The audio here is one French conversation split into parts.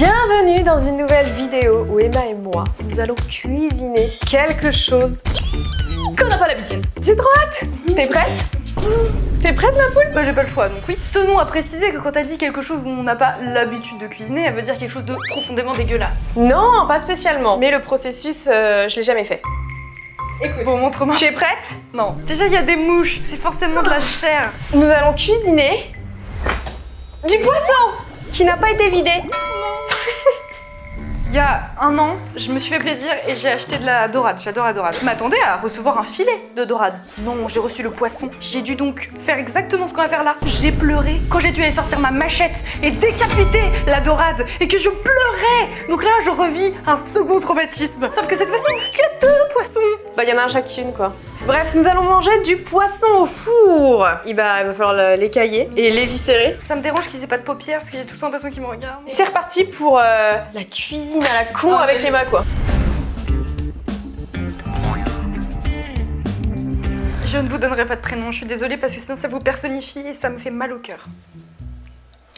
Bienvenue dans une nouvelle vidéo où Emma et moi, nous allons cuisiner quelque chose qu'on n'a pas l'habitude. J'ai trop hâte. T'es prête? T'es prête ma poule? Bah j'ai pas le choix, donc oui. Tenons à préciser que quand elle dit quelque chose où on n'a pas l'habitude de cuisiner, elle veut dire quelque chose de profondément dégueulasse. Non, pas spécialement. Mais le processus, je l'ai jamais fait. Écoute, Bon, montre-moi. tu es prête? Non. Déjà, il y a des mouches, c'est forcément de la chair. Nous allons cuisiner du poisson qui n'a pas été vidé. Il y a un an, je me suis fait plaisir et j'ai acheté de la dorade. J'adore la dorade. Je m'attendais à recevoir un filet de dorade. Non, j'ai reçu le poisson. J'ai dû donc faire exactement ce qu'on va faire là. J'ai pleuré quand j'ai dû aller sortir ma machette et décapiter la dorade et que je pleurais. Donc là, je revis un second traumatisme. Sauf que cette fois-ci, il y a deux poissons. Bah, il y en a un chacune, quoi. Bref, nous allons manger du poisson au four. Il va falloir l'écailler et l'éviscérer. Ça me dérange qu'ils aient pas de paupières parce qu'il y a tout le temps personne qui me regarde. C'est reparti pour la cuisine à la con avec Emma, quoi. Je ne vous donnerai pas de prénom, je suis désolée parce que sinon ça vous personnifie et ça me fait mal au cœur.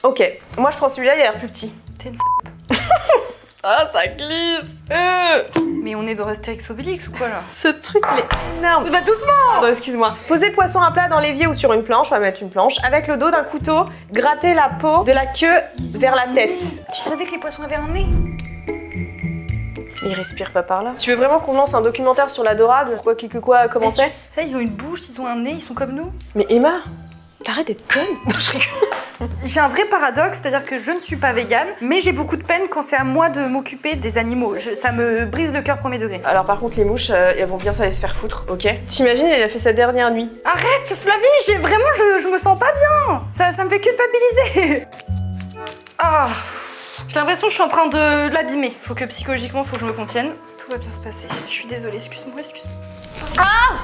Ok, moi je prends celui-là, il a l'air plus petit. T'es une Ah, ça glisse. Mais on est dans Astérix Obélix ou quoi là? Ce truc, il est énorme. Bah doucement! Pardon, excuse-moi. Posez le poisson à plat dans l'évier ou sur une planche, on va mettre une planche. Avec le dos d'un couteau, grattez la peau de la queue vers la tête. Tu savais que les poissons avaient un nez? Mais il respire pas par là. Tu veux vraiment qu'on lance un documentaire sur la dorade? Quoi, comment c'est? Là, ils ont une bouche, ils ont un nez, ils sont comme nous. Mais Emma, t'arrêtes d'être conne. Non, je rigole. J'ai un vrai paradoxe, c'est-à-dire que je ne suis pas végane, mais j'ai beaucoup de peine quand c'est à moi de m'occuper des animaux. Ça me brise le cœur premier degré. Alors par contre, les mouches, elles vont bien s'aller se faire foutre, ok? T'imagines, elle a fait sa dernière nuit. Arrête, Flavie, je me sens pas bien. Ça me fait culpabiliser. Ah, j'ai l'impression que je suis en train de l'abîmer. Faut que psychologiquement, faut que je me contienne. Tout va bien se passer. Je suis désolée, excuse-moi.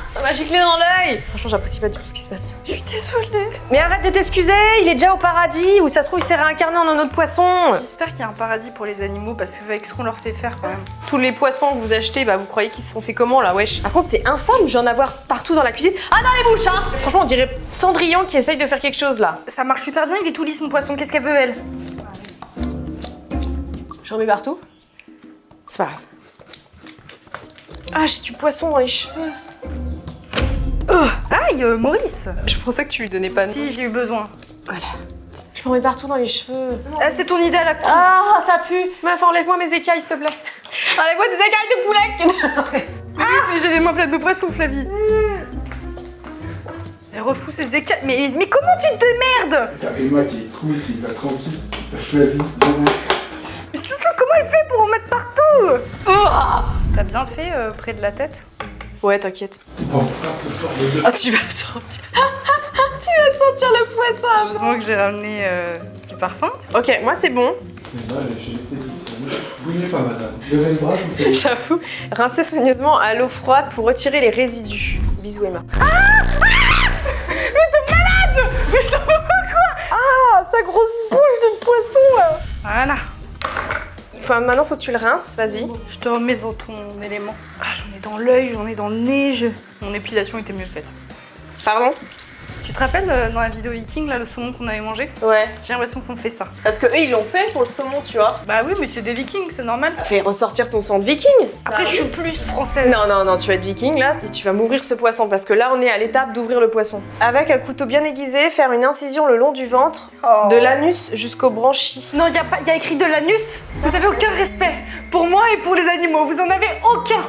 Ça m'a giclé dans l'œil. Franchement, j'apprécie pas du tout ce qui se passe. Je suis désolée. Mais arrête de t'excuser, il est déjà au paradis, ou ça se trouve, il s'est réincarné en un autre poisson. J'espère qu'il y a un paradis pour les animaux parce que avec ce qu'on leur fait faire quand même. Tous les poissons que vous achetez, bah vous croyez qu'ils se sont fait comment là, wesh? Par contre, c'est infâme, je vais en avoir partout dans la cuisine. Ah, dans les bouches, hein! Franchement, on dirait Cendrillon qui essaye de faire quelque chose là. Ça marche super bien, il est tout lisse mon poisson. Qu'est-ce qu'elle veut elle? J'en mets partout. C'est pas grave. Ah, j'ai du poisson dans les cheveux. Aïe, Maurice. Je pensais que tu lui donnais pas de... Si, j'ai eu besoin. Voilà. Je m'en mets partout dans les cheveux. Ah, c'est ton idée à la con. Ah, ça pue. Meuf, enlève-moi mes écailles, s'il te plaît. Enlève-moi des écailles de poulet. Mais j'ai les mains pleines de poissons, Flavie. Elle refout ses écailles. Mais comment tu te démerdes? T'as Emma qui est cool, qui va tranquille. T'as Flavie, bon. Mais surtout, comment elle fait pour en mettre partout? T'as bien fait près de la tête? Ouais, t'inquiète. Bon, ce soir, les deux. Ah, tu vas sentir. Tu vas sentir le poisson. Heureusement que j'ai ramené du parfum. Ok, moi c'est bon. Mais là, chez l'esthéticienne. Bougez pas, madame. Levez le bras, vous savez. J'avoue. Rincez soigneusement à l'eau froide pour retirer les résidus. Bisous Emma. Mais t'es malade! Mais ça va pas quoi? Ah, sa grosse bouche de poisson là! Voilà. Enfin, maintenant faut que tu le rinces, vas-y. Je te remets dans ton élément. Ah, j'en ai dans l'œil, j'en ai dans le nez. Mon épilation était mieux faite. Pardon? Tu te rappelles dans la vidéo Viking, là, le saumon qu'on avait mangé? Ouais. J'ai l'impression qu'on fait ça. Parce que eux ils l'ont fait sur le saumon, tu vois. Bah oui, mais c'est des Vikings, c'est normal. Fais ressortir ton sang de viking. Après, je suis plus française. Non, tu vas être viking là et tu vas m'ouvrir ce poisson parce que là on est à l'étape d'ouvrir le poisson. Avec un couteau bien aiguisé, faire une incision le long du ventre, Oh. de l'anus jusqu'au branchi. Non, y a écrit de l'anus. Vous avez aucun respect pour moi et pour les animaux. Vous en avez aucun.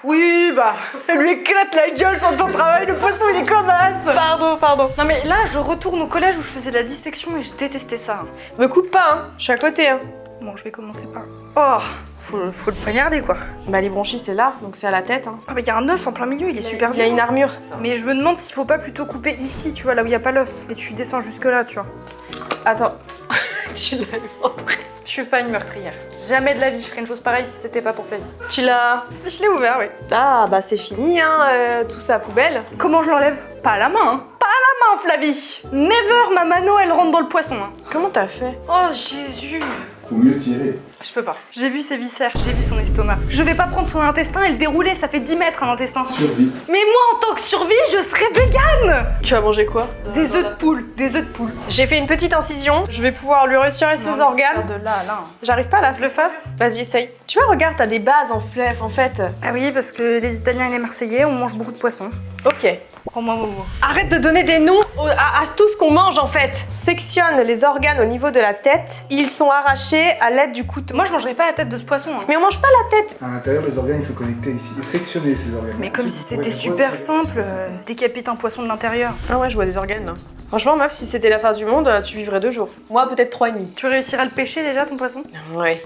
Oui, bah, elle lui éclate la gueule sur ton travail. Le poisson, il est comme as. Pardon. Non, mais là, je retourne au collège où je faisais de la dissection et je détestais ça. Me coupe pas, hein. Je suis à côté, hein. Bon, je vais commencer par. Oh, faut le poignarder quoi. Bah les branchies c'est là, donc c'est à la tête, hein. Ah, bah, y a un œuf en plein milieu, il est super Il y a une armure. Mais je me demande s'il faut pas plutôt couper ici, tu vois, là où il y a pas l'os. Et tu descends jusque là, tu vois. Attends. Tu l'as montré. Je suis pas une meurtrière. Jamais de la vie je ferais une chose pareille si c'était pas pour Flavie. Tu l'as... Je l'ai ouvert, oui. Ah bah c'est fini, hein. Tout ça à poubelle. Comment je l'enlève? Pas à la main, hein. Pas à la main, Flavie. Never, ma mano, elle rentre dans le poisson. Hein. Comment t'as fait? Oh, Jésus. Faut mieux tirer. Je peux pas. J'ai vu ses viscères, j'ai vu son estomac. Je vais pas prendre son intestin et le dérouler, ça fait 10 mètres un intestin. Survie. Mais moi, en tant que survie, je serais végane. Tu vas manger quoi? Des œufs de poule, des œufs de poule. J'ai fait une petite incision, je vais pouvoir lui retirer ses organes. De là à là. J'arrive pas là. Je le fasse? Vas-y, essaye. Tu vois, regarde, t'as des bases en fait. Ah oui, parce que les Italiens et les Marseillais, on mange beaucoup de poissons. Ok. Prends-moi Momo. Arrête de donner des noms à tout ce qu'on mange en fait. Sectionne les organes au niveau de la tête. Ils sont arrachés à l'aide du couteau. Moi, je mangerais pas la tête de ce poisson. Hein. Mais on mange pas la tête. À l'intérieur, les organes, ils sont connectés ici. Et sectionner ces organes. Mais comme si c'était Ouais, super ouais, simple, décapite un poisson de l'intérieur. Ah ouais, je vois des organes là. Franchement, meuf, si c'était la fin du monde, tu vivrais 2 jours. Moi, peut-être 3 et demi. Tu réussiras à le pêcher déjà, ton poisson? Ouais.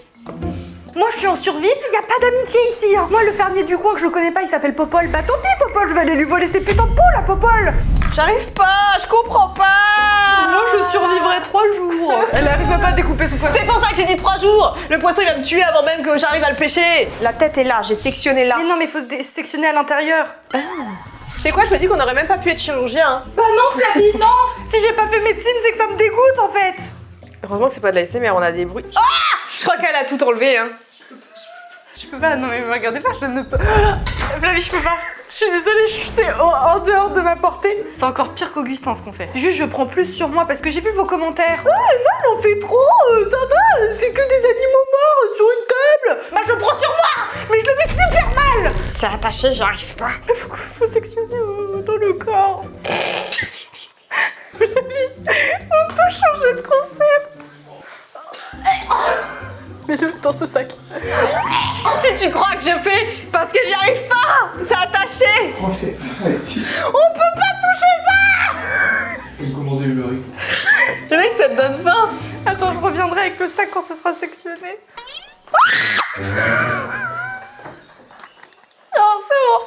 Moi, je suis en survie, y a pas d'amitié ici. Hein. Moi, le fermier du coin que je connais pas, il s'appelle Popol. Bah tant pis, Popol, je vais aller lui voler ses putains de poules à Popol. J'arrive pas, je comprends pas. Moi, je survivrai 3 jours. Elle arrive même pas à découper son poisson. C'est pour ça que j'ai dit 3 jours. Le poisson, il va me tuer avant même que j'arrive à le pêcher. La tête est là, j'ai sectionné là. Mais non, mais faut sectionner à l'intérieur. C'est quoi, je me dis qu'on aurait même pas pu être chirurgien. Hein. Bah non, Flavie, non. Si j'ai pas fait médecine, c'est que ça me dégoûte en fait. Heureusement que c'est pas de la SMR, on a des bruits. Ah, je crois qu'elle a tout enlevé. Hein. Je peux pas, non mais me regardez pas, je ne peux. Flavie, je peux pas. Je suis désolée, c'est en dehors de ma portée. C'est encore pire qu'Augustin ce qu'on fait. Juste, je prends plus sur moi parce que j'ai vu vos commentaires. Ah, elle en fait trop, ça va, c'est que des animaux morts sur une table. Bah, je prends sur moi, mais je le fais super mal. C'est attaché, j'arrive pas. Il faut sectionner dans le corps. Flavie, on peut changer de concept. Mets-le dans ce sac. Si tu crois que je fais parce que j'y arrive pas, c'est attaché. On peut pas toucher ça. Faut me commander Uber Eats. Le mec, ça te donne faim. Attends, je reviendrai avec le sac quand ce sera sectionné. Non, c'est bon.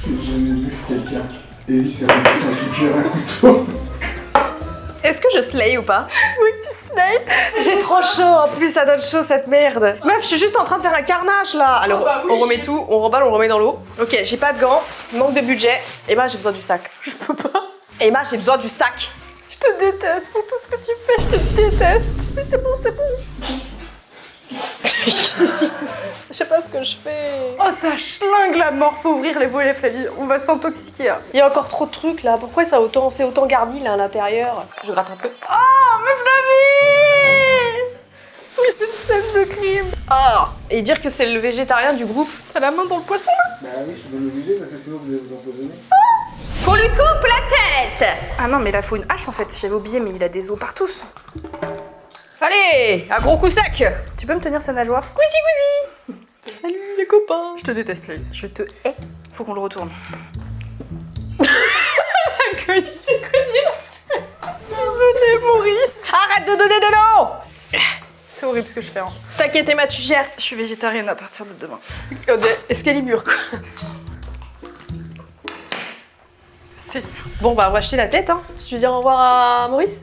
J'ai jamais vu quelqu'un éviscérer sans cuire un couteau. Est-ce que je slay ou pas? Oui, tu slay. J'ai trop chaud, en plus ça donne chaud cette merde. Meuf, je suis juste en train de faire un carnage là. Alors, Oh bah oui. on remet tout, on remballe, on remet dans l'eau. Ok, j'ai pas de gants, manque de budget. Emma, j'ai besoin du sac. Je peux pas. Emma, j'ai besoin du sac. Je te déteste pour tout ce que tu fais, je te déteste. Mais c'est bon, c'est bon. Je sais pas ce que je fais. Oh, ça schlingue la mort, faut ouvrir les volets, Flavie. On va s'intoxiquer. Hein. Il y a encore trop de trucs là. Pourquoi c'est autant garni là à l'intérieur? Je gratte un peu. Oh, mais Flavie! Mais c'est une scène de crime. Ah, et dire que c'est le végétarien du groupe. T'as la main dans le poisson là? Bah oui, je vais m'obliger parce que sinon vous allez vous empoisonner. Qu'on lui coupe la tête. Ah non, mais là, faut une hache en fait. J'avais oublié, mais il a des os partout. Allez, un gros coup sec. Tu peux me tenir sa nageoire? Cousi. Salut les copains. Je te déteste, Flavie. Je te hais. Faut qu'on le retourne. Venez, Maurice. Arrête de donner des noms. C'est horrible ce que je fais. Hein. T'inquiète Emma, tu gères. Je suis végétarienne à partir de demain. On dirait Excalibur quoi. C'est Bon bah on va acheter la tête hein. Tu veux dire au revoir à Maurice?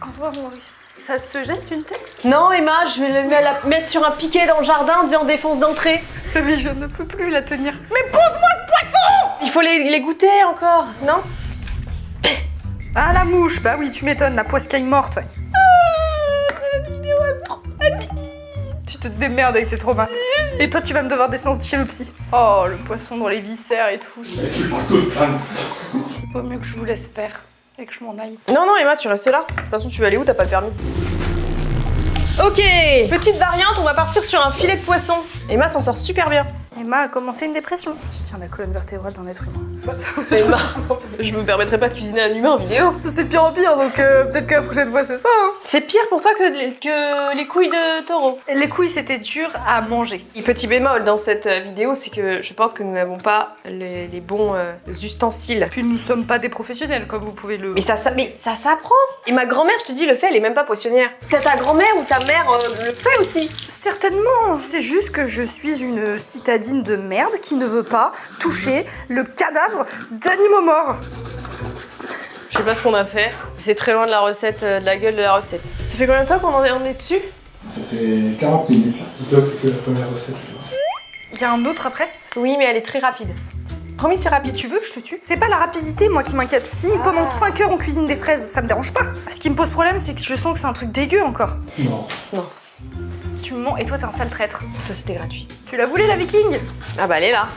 Au revoir, Maurice. Ça se jette une tête? Non Emma, je vais la mettre sur un piquet dans le jardin en disant défonce d'entrée. Flavie, je ne peux plus la tenir. Mais pose-moi ce poisson! Il faut les goûter encore, non? Ah, la mouche. Bah oui, tu m'étonnes, la poiscaille morte. Ouais. Cette vidéo est trop fatiguée. Tu te démerdes avec tes traumas. Et toi, tu vas me devoir descendre chez le psy. Oh, le poisson dans les viscères et tout. Avec le couteau de pince. Vaut mieux que je vous laisse faire et que je m'en aille. Non non Emma, tu restes là. De toute façon tu vas aller où? T'as pas le permis. Ok, petite variante, on va partir sur un filet de poisson. Emma s'en sort super bien. Emma a commencé une dépression. Je tiens la colonne vertébrale d'un être humain. Emma, je me permettrai pas de cuisiner un humain en vidéo. C'est de pire en pire, donc peut-être que la prochaine fois, c'est ça. Hein. C'est pire pour toi que les couilles de taureau. Les couilles, c'était dur à manger. Et petit bémol dans cette vidéo, c'est que je pense que nous n'avons pas les bons ustensiles. Puis nous sommes pas des professionnels, comme vous pouvez le... Mais ça s'apprend. Et ma grand-mère, je te dis, le fait, elle est même pas poissonnière. Peut-être ta grand-mère ou ta mère le fait aussi. Certainement, c'est juste que je suis une citadine de merde qui ne veut pas toucher le cadavre d'animaux morts. Je sais pas ce qu'on a fait. C'est très loin de la recette, de la gueule de la recette. Ça fait combien de temps qu'on en est dessus? Ça fait 40 minutes là. Dis-toi que c'est que la première recette. Il y a un autre après? Oui, mais elle est très rapide. Promis, c'est rapide. Tu veux que je te tue? C'est pas la rapidité, moi, qui m'inquiète. Si pendant 5 heures on cuisine des fraises, ça me dérange pas. Ce qui me pose problème, c'est que je sens que c'est un truc dégueu encore. Non. Non. Tu me mens et toi, t'es un sale traître. Toi, c'était gratuit. Tu la voulais, la viking? Ah bah, elle est là.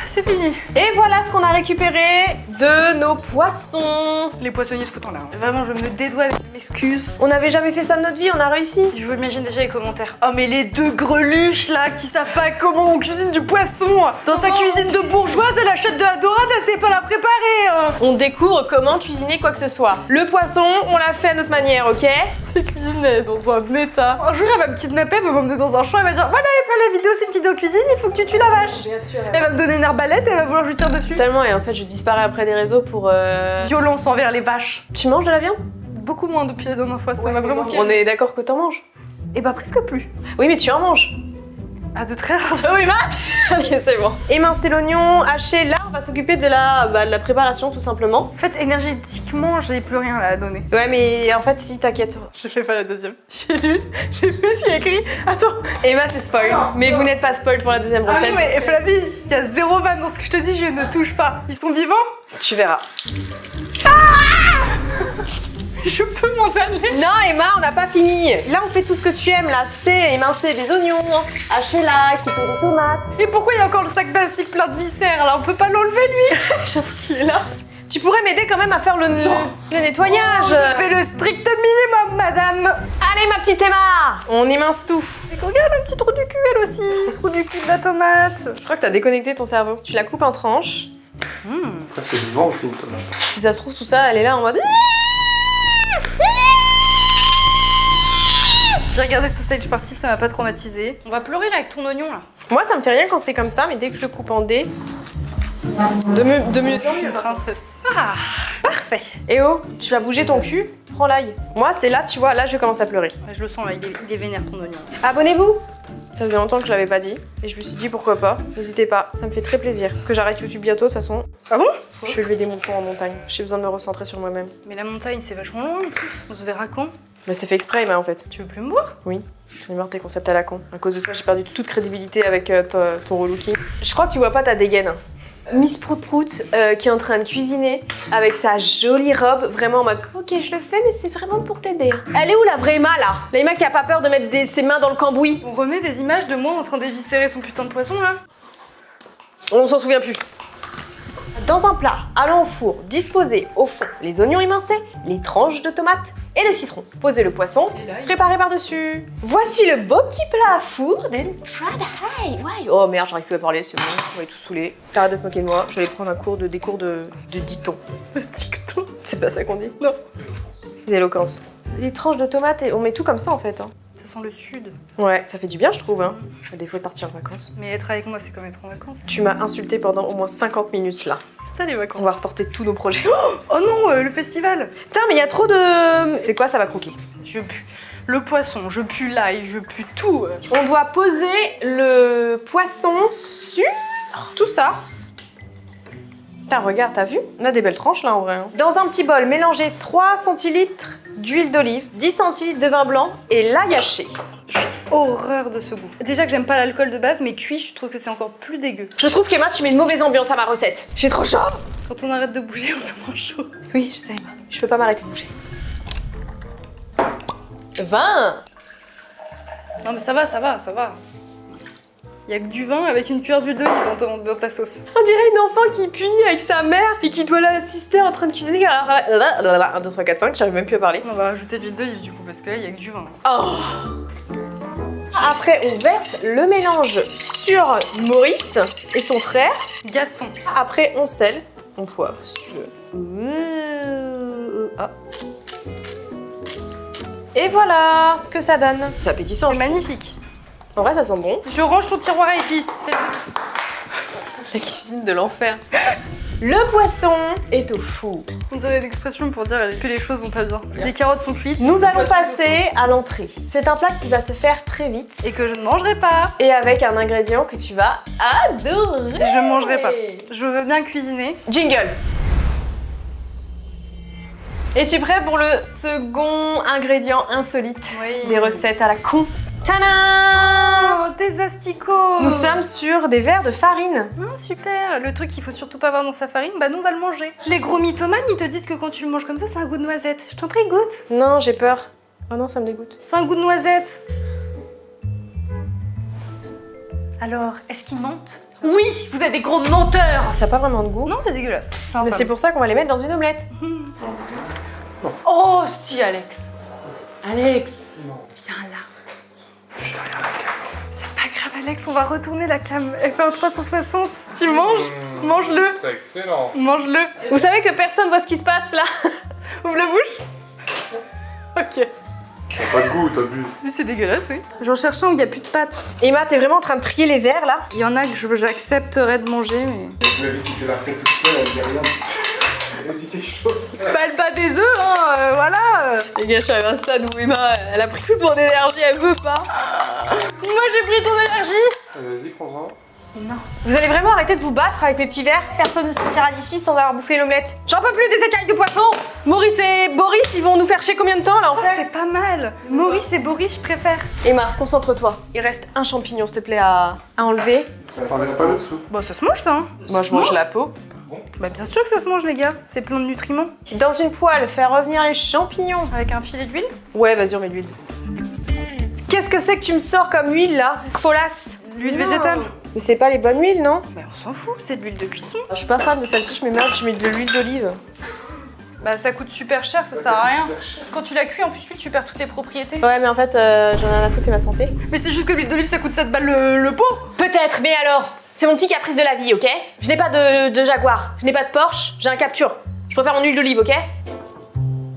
C'est fini. Et voilà ce qu'on a récupéré de nos poissons. Les poissonniers se foutent en l'air. Vraiment, je me dédouane, je m'excuse. On n'avait jamais fait ça de notre vie, on a réussi. Je vous imagine déjà les commentaires. Oh mais les deux greluches là qui savent pas comment on cuisine du poisson. Dans sa cuisine de bourgeoise, elle achète de la dorade, elle sait pas la préparer. On découvre comment cuisiner quoi que ce soit. Le poisson, on l'a fait à notre manière, ok? C'est cuisiné dans un état. Un jour, elle va me kidnapper, elle va m'emmener dans un champ, elle va dire voilà, la vidéo c'est une vidéo cuisine, il faut que tu tues la vache. Bien sûr. Elle va me donner une arbalète et elle va vouloir que je lui tire dessus. Tellement, et en fait, je disparais après des réseaux pour. Violence envers les vaches. Tu manges de la viande? Beaucoup moins depuis la dernière fois, ça m'a vraiment On est d'accord que t'en manges? Et bah presque plus. Oui, mais tu en manges. Ah, de très rares. Oh oui, Matt. Allez, c'est bon. Émincer l'oignon, hacher. Là, on va s'occuper de la préparation, tout simplement. En fait, énergétiquement, j'ai plus rien là à donner. Ouais, mais en fait, si, t'inquiète. Je fais pas la deuxième. J'ai lu, j'ai vu ce qu'il y a écrit. Attends. Emma, c'est spoil. Mais vous n'êtes pas spoil pour la deuxième Ah recette. oui, mais Flavie, il y a 0 vanne dans ce que je te dis, je ne touche pas. Ils sont vivants? Tu verras. Je peux m'en aller. Non, Emma, on n'a pas fini. Là, on fait tout ce que tu aimes, là. Tu sais, émincer des oignons, hacher là, couper des tomates. Et pourquoi il y a encore le sac plastique plein de viscères là? On peut pas l'enlever lui? J'avoue qu'il est là. Tu pourrais m'aider quand même à faire le nettoyage. Je fais le strict minimum, madame. Allez, ma petite Emma, on émince tout. Et regarde un petit trou du cul, elle aussi. Trou du cul de la tomate. Je crois que t'as déconnecté ton cerveau. Tu la coupes en tranches. Ça, c'est vivant aussi, une tomate. Si ça se trouve, tout ça, elle est là en mode... J'ai regardé Sausage Party, ça m'a pas traumatisé. On va pleurer là avec ton oignon là. Moi, ça me fait rien quand c'est comme ça, mais dès que je le coupe en dés... 2 minutes. Je suis princesse. Ah, parfait. Eh oh, tu vas bouger ton cul? Prends l'ail. Moi, c'est là, tu vois, là, je commence à pleurer. Ouais, je le sens là, il est vénère ton oignon. Abonnez-vous! Ça faisait longtemps que je l'avais pas dit, et je me suis dit pourquoi pas. N'hésitez pas, ça me fait très plaisir. Parce que j'arrête YouTube bientôt, de toute façon. Ah bon? Je suis élevée des moutons en montagne. J'ai besoin de me recentrer sur moi-même. Mais la montagne c'est vachement loin en plus. On se verra quand? Mais c'est fait exprès, Emma, en fait. Tu veux plus me voir? Oui. J'en ai marre de tes concepts à la con. À cause de toi, j'ai perdu toute crédibilité avec ton relooking. Je crois que tu vois pas ta dégaine. Miss Prout Prout qui est en train de cuisiner avec sa jolie robe, vraiment en mode ok, je le fais, mais c'est vraiment pour t'aider. Elle est où la vraie Emma là? La Emma qui a pas peur de mettre ses mains dans le cambouis. On remet des images de moi en train d'éviscérer son putain de poisson là? On s'en souvient plus. Dans un plat, allant au four, disposez au fond les oignons émincés, les tranches de tomates et le citron. Posez le poisson, préparez par-dessus. Voici le beau petit plat à four d'une Trad High. Ouais. Oh merde, j'arrive plus à parler, c'est bon, on va être tous saoulés. T'arrêtes de te moquer de moi, je vais aller prendre des cours de dicton. De dicton. C'est pas ça qu'on dit? Non. D'éloquence. Les tranches de tomates, on met tout comme ça en fait. Hein. Ça sent le sud. Ouais, ça fait du bien je trouve. Hein. À défaut de partir en vacances. Mais être avec moi c'est comme être en vacances. Tu m'as insulté pendant au moins 50 minutes là. C'est ça les vacances. On va reporter tous nos projets. Oh non, le festival. Putain, mais il y a trop de... C'est quoi, ça va croquer? Je pue le poisson, je pue l'ail, je pue tout. On doit poser le poisson sur tout ça. Putain, regarde, t'as vu? On a des belles tranches là en vrai. Hein. Dans un petit bol, mélangez 3 centilitres d'huile d'olive, 10 centilitres de vin blanc et l'ail haché. Horreur de ce goût. Déjà que j'aime pas l'alcool de base, mais cuit, je trouve que c'est encore plus dégueu. Je trouve qu'Emma, tu mets une mauvaise ambiance à ma recette. J'ai trop chaud. Quand on arrête de bouger, on a moins chaud. Oui, je sais, Emma. Je peux pas m'arrêter de bouger. 20. Non mais ça va, ça va, ça va. Il y a que du vin avec une cuillère d'huile d'olive dans ta sauce. On dirait une enfant qui punit avec sa mère et qui doit l'assister en train de cuisiner. 1, 2, 3, 4, 5, j'arrive même plus à parler. On va rajouter de l'huile d'olive du coup, parce que là, il y a que du vin. Oh. Après, on verse le mélange sur Maurice et son frère. Gaston. Après, on sèle, on poivre si tu veux. Ah. Et voilà ce que ça donne. C'est appétissant. C'est magnifique. En vrai, ça sent bon. Je range ton tiroir à épices. La cuisine de l'enfer. Le poisson est au four. On dirait une expression pour dire que les choses vont pas bien. Les carottes sont cuites. Nous allons passer à l'entrée. C'est un plat qui va se faire très vite. Et que je ne mangerai pas. Et avec un ingrédient que tu vas adorer. Je ne mangerai pas. Je veux bien cuisiner. Jingle. Es-tu prêt pour le second ingrédient insolite Oui. des recettes à la con? Tadam! des asticots. Nous sommes sur des verres de farine. Ah, super. Le truc qu'il faut surtout pas avoir dans sa farine, bah nous on va le manger. Les gros mythomanes, ils te disent que quand tu le manges comme ça, c'est un goût de noisette. Je t'en prie, goûte. Non, j'ai peur. Oh non, ça me dégoûte. C'est un goût de noisette. Alors, est-ce qu'ils mentent? Oui, vous êtes des gros menteurs. Ça n'a pas vraiment de goût. Non, c'est dégueulasse. C'est Mais infâme. c'est pour ça qu'on va les mettre dans une omelette. Oh, si, Alex. Alex, Non. viens là. C'est pas grave, Alex, on va retourner la cam. Elle fait un 360. Tu le manges? Mange-le. C'est excellent. Mange-le. Vous savez que personne voit ce qui se passe là. Ouvre la bouche. Ok. Ça n'a pas de goût, t'abuses. C'est dégueulasse, oui. J'en cherche un où il n'y a plus de pâtes. Emma, t'es vraiment en train de trier les verres là? Il y en a que j'accepterais de manger, mais... La vie qui fait la recette toute seule, elle dit rien. Elle dit quelque chose. Bah, elle bat des œufs, hein, voilà. Les gars, je suis arrivée à un stade où Emma, elle a pris toute mon énergie, elle veut pas. Moi, j'ai pris ton énergie. Vas-y, prends-en. Non. Vous allez vraiment arrêter de vous battre avec mes petits verres? Personne ne sortira d'ici sans avoir bouffé l'omelette. J'en peux plus des écailles de poisson. Maurice et Boris, ils vont nous faire chier combien de temps là en fait? C'est pas mal. Maurice et Boris, je préfère. Emma, concentre-toi. Il reste un champignon, s'il te plaît, à enlever. T'enlèves pas le dessous. Bon, ça se mange, ça, hein. Moi, je mange la peau. Bah, bien sûr que ça se mange, les gars. C'est plein de nutriments. Dans une poêle, faire revenir les champignons. Avec un filet d'huile. Ouais, vas-y, on met de l'huile. Qu'est-ce que c'est que tu me sors comme huile là? Folasse. L'huile végétale. Mais c'est pas les bonnes huiles, non? Mais on s'en fout, c'est de l'huile de cuisson. Je suis pas fan de celle-ci, je mets de l'huile d'olive. Bah, ça coûte super cher, ça sert à rien. Quand tu la cuis, en plus, l'huile, tu perds toutes les propriétés. Ouais, mais en fait, j'en ai rien à foutre, c'est ma santé. Mais c'est juste que l'huile d'olive, ça coûte 7 balles le pot. Peut-être, mais alors? C'est mon petit caprice de la vie, ok? Je n'ai pas de Jaguar, je n'ai pas de Porsche, j'ai un Capture. Je préfère mon huile d'olive, ok?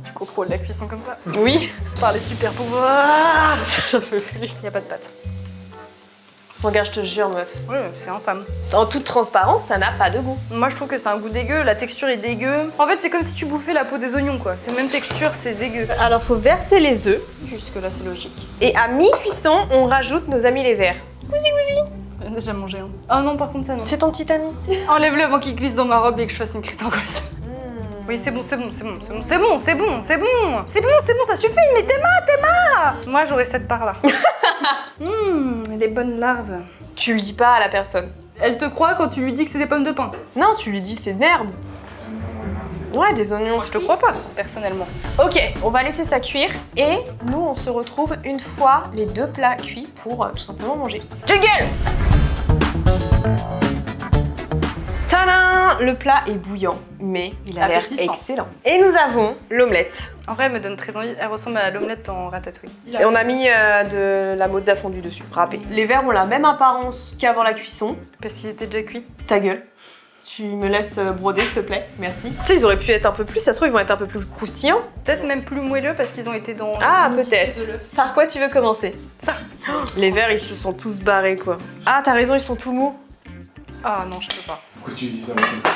Tu contrôles la cuisson comme ça. Oui. Par les super pouvoirs. J'en peux plus. Y a pas de pâte. Regarde, je te jure, meuf. Ouais, c'est infâme. En toute transparence, ça n'a pas de goût. Moi, je trouve que c'est un goût dégueu, la texture est dégueu. En fait, c'est comme si tu bouffais la peau des oignons, quoi. C'est même texture, c'est dégueu. Alors, faut verser les œufs. Jusque-là, c'est logique. Et à mi-cuisson, on rajoute nos amis les verts. J'en ai déjà mangé un. Ah non, par contre, ça non. C'est ton petit ami. Enlève-le avant qu'il glisse dans ma robe et que je fasse une crise d'angoisse. Oui, c'est bon, c'est bon, c'est bon, c'est bon, c'est bon, c'est bon, c'est bon, c'est bon, c'est bon, ça suffit, mais tes mains. Moi, j'aurais cette part-là. Les bonnes larves. Tu le dis pas à la personne. Elle te croit quand tu lui dis que c'est des pommes de pin. Non, tu lui dis c'est de l'herbe. Ouais, des oignons. Je te crois pas, personnellement. Ok, on va laisser ça cuire et nous on se retrouve une fois les deux plats cuits pour tout simplement manger. Jingle! Tadam! Le plat est bouillant, mais il a l'air Appétissant. excellent. Et nous avons l'omelette. En vrai, elle me donne très envie. Elle ressemble à l'omelette en ratatouille. Et on a mis de la mozza fondue dessus, râpée. Les verres ont la même apparence qu'avant la cuisson. Parce qu'ils étaient déjà cuits. Ta gueule. Tu me laisses broder, s'il te plaît. Merci. Tu sais, ils auraient pu être un peu plus, ça se trouve, ils vont être un peu plus croustillants. Peut-être même plus moelleux parce qu'ils ont été dans. Ah, l'humidité de peut-être. l'œuf. Par quoi tu veux commencer? Ça. Les verres, ils se sont tous barrés, quoi. Ah, t'as raison, ils sont tout mous. Ah non, je peux pas. Pourquoi tu dis ça maintenant?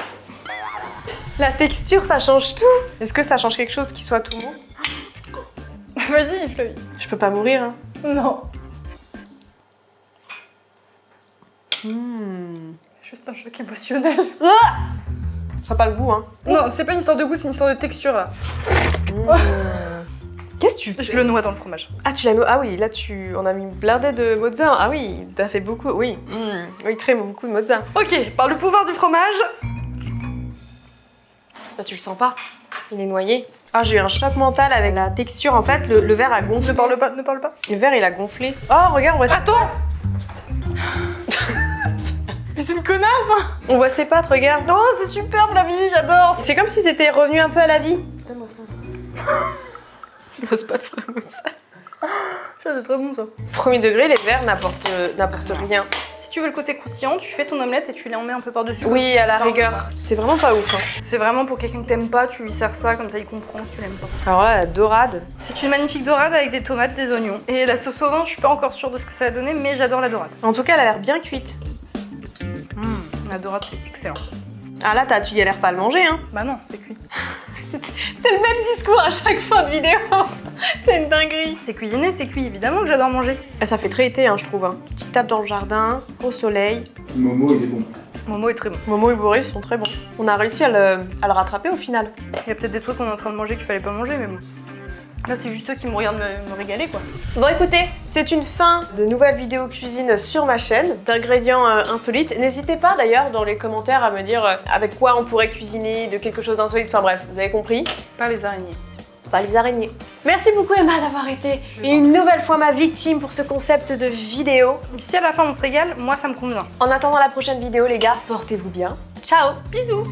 La texture, ça change tout. Est-ce que ça change quelque chose qui soit tout mou? Vas-y, Flavie. Je peux pas mourir, hein. Non. Juste un choc émotionnel. Ça a pas le goût, hein. Non, c'est pas une histoire de goût, c'est une histoire de texture là. Qu'est-ce que tu fais? Je le noie dans le fromage. Ah, tu l'as Ah oui, là, on a mis blindé de mozza. Ah oui, t'as fait beaucoup, oui. Oui, très beaucoup de mozza. Ok, par le pouvoir du fromage. Bah, tu le sens pas. Il est noyé. Ah, j'ai eu un choc mental avec la texture. En fait, le verre a gonflé. Ne parle pas, ne parle pas. Le verre, il a gonflé. Oh, regarde, on voit Attends. Mais c'est une connasse hein. On voit ses pattes, regarde. Oh, c'est super Flavie, j'adore. C'est comme si c'était revenu un peu à la vie. Donne-moi ça. Il n'ose pas faire la mozza. Ça, c'est très bon ça. Premier degré, les verres n'apportent rien. Si tu veux le côté croustillant, tu fais ton omelette et tu les en mets un peu par-dessus. Oui, à la rigueur. C'est vraiment pas ouf. Hein. C'est vraiment pour quelqu'un que t'aimes pas, tu lui sers ça, comme ça il comprend que tu l'aimes pas. Alors là, la dorade. C'est une magnifique dorade avec des tomates, des oignons. Et la sauce au vin, je suis pas encore sûre de ce que ça va donner, mais j'adore la dorade. En tout cas, elle a l'air bien cuite. La dorade, c'est excellent. Ah là, tu galères pas à le manger, hein. Bah non, c'est cuit. C'est le même discours à chaque fin de vidéo. C'est une dinguerie. C'est cuisiné, c'est cuit, évidemment que j'adore manger. Ah, ça fait très été, hein, je trouve. Hein. Petite tape dans le jardin, au soleil. Momo, il est bon. Momo est très bon. Momo et Boris sont très bons. On a réussi à le rattraper au final. Il y a peut-être des trucs qu'on est en train de manger qu'il fallait pas manger, mais bon. Là, c'est juste eux qui me regardent me régaler, quoi. Bon écoutez, c'est une fin de nouvelles vidéos cuisine sur ma chaîne, d'ingrédients insolites. N'hésitez pas d'ailleurs dans les commentaires à me dire avec quoi on pourrait cuisiner, de quelque chose d'insolite, enfin bref, vous avez compris. Pas les araignées. Pas les araignées. Merci beaucoup Emma d'avoir été une nouvelle fois ma victime pour ce concept de vidéo. Si à la fin on se régale, moi ça me convient. En attendant la prochaine vidéo les gars, portez-vous bien. Ciao. Bisous.